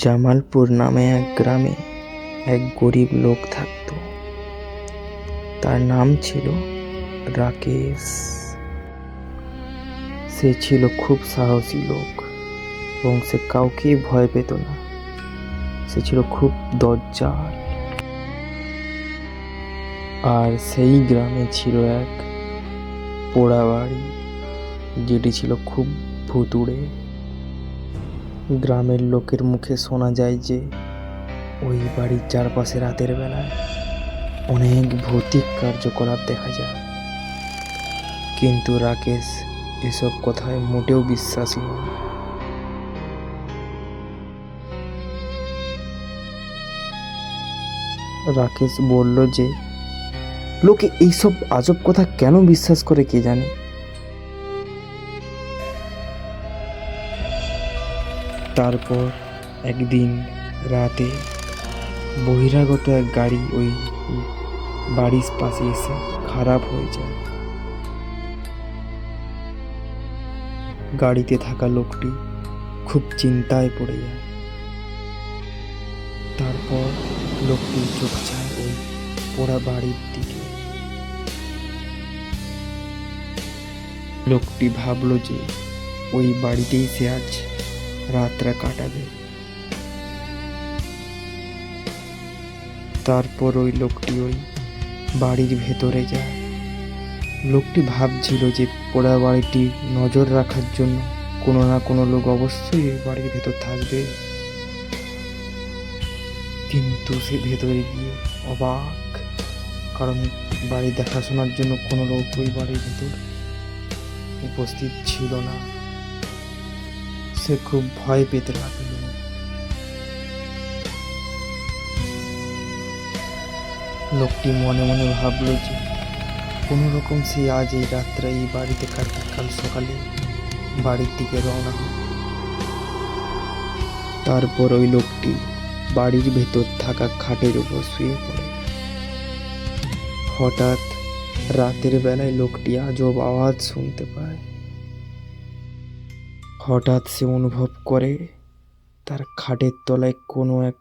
জামালপুর নামে এক গ্রামে এক গরিব লোক থাকত। তার নাম ছিল রাকেশ। সে ছিল খুব সাহসী লোক এবং সে কাউকেই ভয় পেত না। সে ছিল খুব দজ্জাল। আর সেই গ্রামে ছিল এক পোড়া বাড়ি, যেটি ছিল খুব ভুতুড়ে। গ্রামের লোকের মুখে শোনা যায় যে ওই বাড়ির চারপাশে রাতের বেলায় অনেক ভৌতিক কার্যকলাপ দেখা যায়। কিন্তু রাকেশ এসব কথায় মোটেও বিশ্বাসী নয়। রাকেশ বলল যে লোকে এইসব আজব কথা কেন বিশ্বাস করে কে জানে। তারপর একদিন রাতে বহিরাগত এক গাড়ি ওই বাড়ির পাশে এসে খারাপ হয়ে যায়। গাড়িতে থাকা লোকটি খুব চিন্তায় পড়ে যায়। তারপর লোকটি চোখ চায় ওই পোড়া বাড়ির দিকে। লোকটি ভাবল যে ওই বাড়িতেই সে আজ রাতটা কাটাবে। তারপর ওই লোকটি ওই বাড়ির ভেতরে যায়। লোকটি ভাবছিল যে পোড়া বাড়িটি নজর রাখার জন্য কোনো না কোনো লোক অবশ্যই ওই বাড়ির ভেতর থাকবে। কিন্তু সে ভেতরে গিয়ে অবাক, কারণ বাড়ি দেখাশোনার জন্য কোনো লোক ওই বাড়ির ভেতর উপস্থিত ছিল না। সে খুব ভয় পেতে লাগলো। লোকটি মনে মনে ভাবলো যে কোনো রকম সে আজ এই রাত্রে এই বাড়িতে কাটিয়ে কাল সকালে বাড়ির দিকে রওনা হবে। তারপর ওই লোকটি বাড়ির ভেতর থাকা খাটের উপর শুয়ে পড়ে। হঠাৎ রাতের বেলায় লোকটি আজব আওয়াজ শুনতে পায়। হঠাৎ সে অনুভব করে তার খাটের তলায় কোনো এক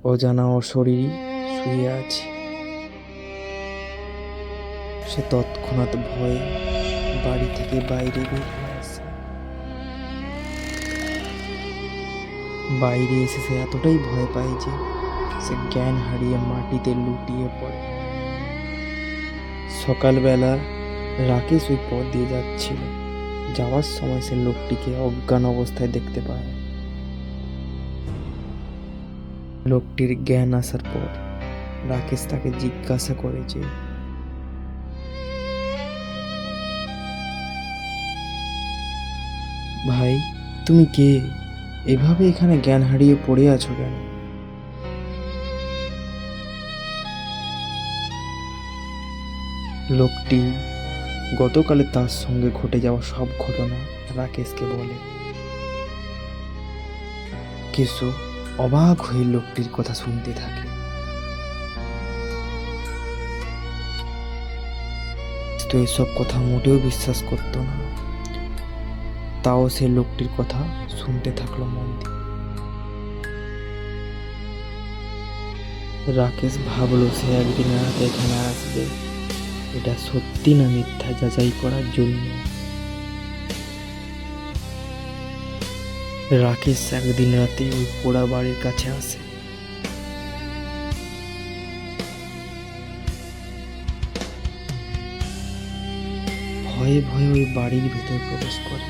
অজানা অশরীরী শুয়ে আছে। সে তৎক্ষণাৎ ভয়ে বাড়ি থেকে বাইরে বেরিয়ে আসে। বাইরে এসে সে এতটাই ভয় পায় যে সে জ্ঞান হারিয়ে মাটিতে লুটিয়ে পড়ে। সকালবেলা রাকেশ ওই পথ দিয়ে যাচ্ছিল। যাওয়ার সময় সে লোকটিকে অজ্ঞান অবস্থায় দেখতে পায়। লোকটির জ্ঞান আসার পর রাকেশ তাকে জিজ্ঞাসা করে যে ভাই, তুমি কে? এভাবে এখানে জ্ঞান হারিয়ে পড়ে আছো কেন? লোকটি গতকালে তার সঙ্গে ঘটে যাওয়া সব ঘটনা রাকেশকে বলে। কেশু অবাক হয়ে লোকটির কথা শুনতে থাকে। তো এসব কথা মোটেও বিশ্বাস করতো না, তাও সে লোকটির কথা শুনতে থাকলো মন দিয়ে। রাকেশ ভাবলো সে একদিন রাতে এখানে আসবে, এটা সত্যি না মিথ্যা যাচাই করার জন্য। রাকেশ একদিন রাতে ওই পোড়া বাড়ির কাছে আসে। ভয়ে ভয়ে ওই বাড়ির ভিতরে প্রবেশ করে।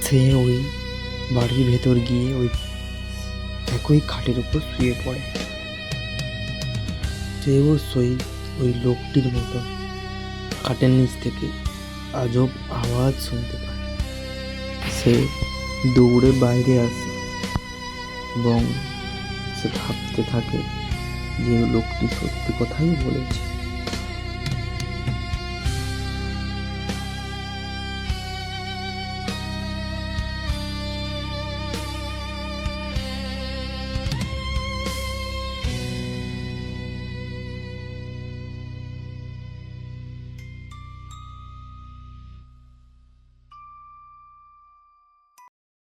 সে ওই বাড়ির ভেতর গিয়ে ওই একই খাটের উপর শুয়ে পড়ে। সে অবশ্যই ওই লোকটির মতো খাটের নিচ থেকে আজব আওয়াজ শুনতে পায়। সে দৌড়ে বাইরে আসে এবং সে ভাবতে থাকে যে লোকটি সত্যি কথাই বলেছে।